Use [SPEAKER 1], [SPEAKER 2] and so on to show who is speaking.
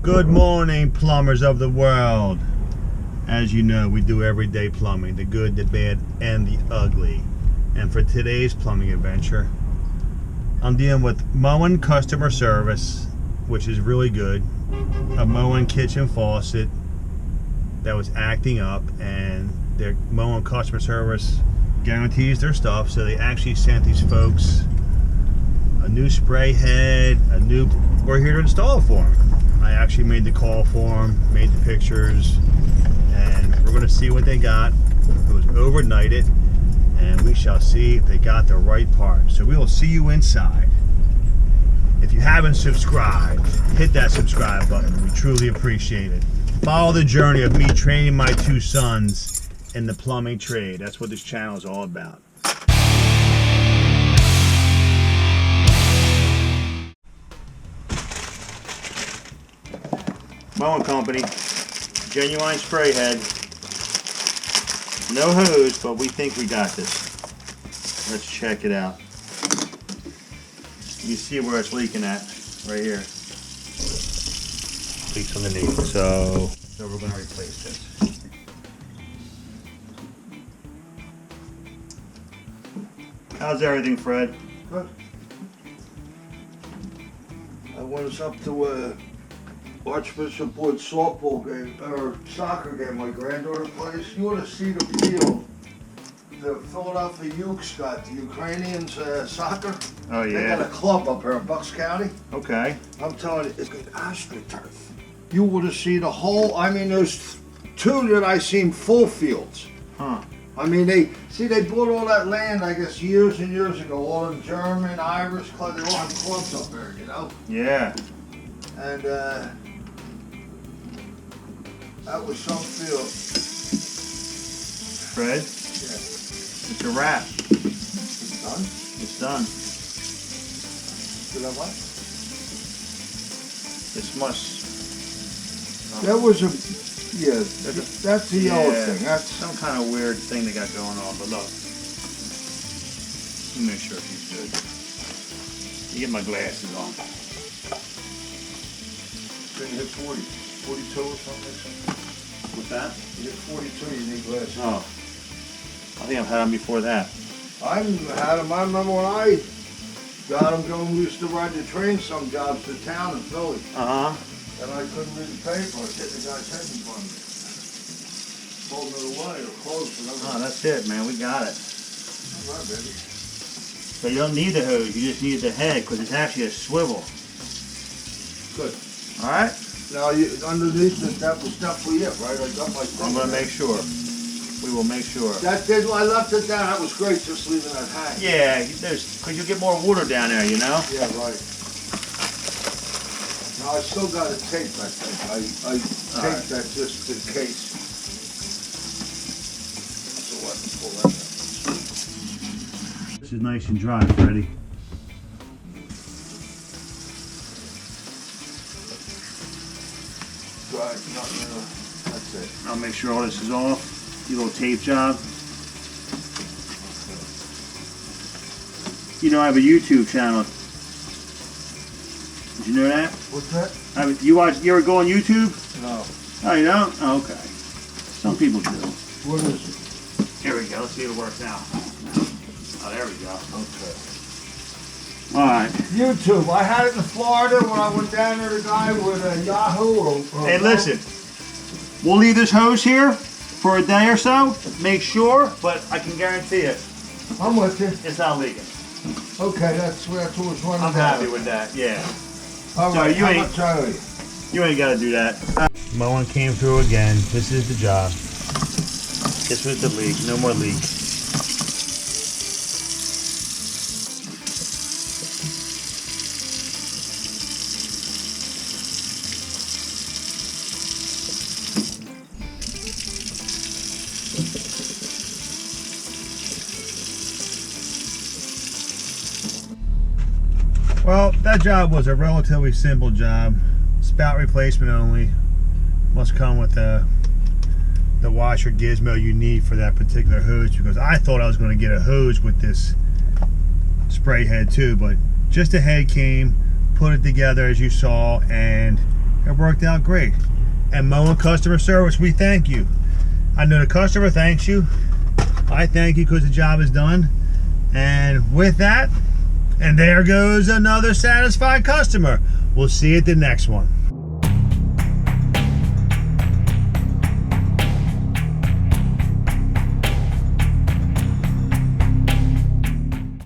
[SPEAKER 1] Good morning, plumbers of the world. As you know, we do everyday plumbing, the good, the bad, and the ugly. And for today's plumbing adventure, I'm dealing with Moen customer service, which is really good. A Moen kitchen faucet that was acting up, and their Moen customer service guarantees their stuff, so they actually sent these folks a new spray head, we're here to install it for them. I actually made the call for them, made the pictures, and we're going to see what they got. It was overnighted, and we shall see if they got the right part. So we will see you inside. If you haven't subscribed, hit that subscribe button. We truly appreciate it. Follow the journey of me training my two sons in the plumbing trade. That's what this channel is all about. Moen Company, genuine spray head, no hose, but we think we got this. Let's check it out. You see where it's leaking at, right here. Leaks underneath, so we're going to replace this. How's everything, Fred?
[SPEAKER 2] Good. I went up to Archbishop Wood softball game, or soccer game, my granddaughter plays. You ought to see the field. The Philadelphia Ukes got the Ukrainians soccer.
[SPEAKER 1] Oh, yeah.
[SPEAKER 2] They got a club up here in Bucks County.
[SPEAKER 1] Okay.
[SPEAKER 2] I'm telling you, it's good astroturf. You would have seen the whole, I mean, there's two that I seen full fields.
[SPEAKER 1] Huh.
[SPEAKER 2] I mean, they bought all that land, I guess, years and years ago. All the German, Irish clubs, they all have clubs up there, you know?
[SPEAKER 1] Yeah.
[SPEAKER 2] And that was some field.
[SPEAKER 1] Fred?
[SPEAKER 2] Yeah.
[SPEAKER 1] It's a wrap.
[SPEAKER 2] It's done?
[SPEAKER 1] It's done.
[SPEAKER 2] Did I what?
[SPEAKER 1] This must...
[SPEAKER 2] That was a, yeah, that's the old thing. That's
[SPEAKER 1] some kind of weird thing they got going on, but look. Let me make sure she's good. You get my glasses on.
[SPEAKER 2] you hit 40, 42 or something.
[SPEAKER 1] What's that?
[SPEAKER 2] You hit 42, you need glasses.
[SPEAKER 1] Oh. I think I've had them before that.
[SPEAKER 2] I had them. I remember when I got them going, we used to ride the train some jobs to town in Philly.
[SPEAKER 1] Uh-huh.
[SPEAKER 2] And I couldn't read the paper. I was hitting the guy's head in front of me. Holding it away or close.
[SPEAKER 1] Oh, that's it, man. We got it.
[SPEAKER 2] All right, baby.
[SPEAKER 1] So you don't need the hose. You just need the head because it's actually a swivel.
[SPEAKER 2] Good.
[SPEAKER 1] All right?
[SPEAKER 2] Now, underneath it, that was definitely it, right? I got my thing.
[SPEAKER 1] I'm going to make sure. We will make sure.
[SPEAKER 2] That did, I left it down. That was great, just leaving that hang.
[SPEAKER 1] Yeah, because you get more water down there, you know?
[SPEAKER 2] Yeah, right. Now, I still got to tape that thing. I taped that just in case. So I can pull that out.
[SPEAKER 1] This is nice and dry, Freddie.
[SPEAKER 2] Right, nothing, that's it.
[SPEAKER 1] I'll make sure all this is off. Your little tape job. You know, I have a YouTube channel. Did you know that?
[SPEAKER 2] What's that?
[SPEAKER 1] You ever go on YouTube?
[SPEAKER 2] No.
[SPEAKER 1] Oh, you don't? Oh, okay. Some people do.
[SPEAKER 2] What is it?
[SPEAKER 1] Here we go. Let's see if it works now. Oh, there we go.
[SPEAKER 2] Okay.
[SPEAKER 1] All right.
[SPEAKER 2] YouTube. I had it in Florida when I went down there. The guy with a Yahoo.
[SPEAKER 1] Hey, listen. We'll leave this hose here for a day or so. Make sure, but I can guarantee it.
[SPEAKER 2] I'm with you.
[SPEAKER 1] It's not leaking.
[SPEAKER 2] Okay, that's what was running.
[SPEAKER 1] I'm happy with that. Yeah.
[SPEAKER 2] All right. How much I owe you?
[SPEAKER 1] You ain't got to do that. Moen came through again. This is the job. This was the leak. No more leak. Well, that job was a relatively simple job. Spout replacement only. Must come with the washer gizmo you need for that particular hose, because I thought I was going to get a hose with this spray head too, but just a head came, put it together as you saw, and It worked out great. And Moen customer service, we thank you. I know the customer thanks you. I thank you because the job is done. And with that, and there goes another satisfied customer. We'll see you at the next one.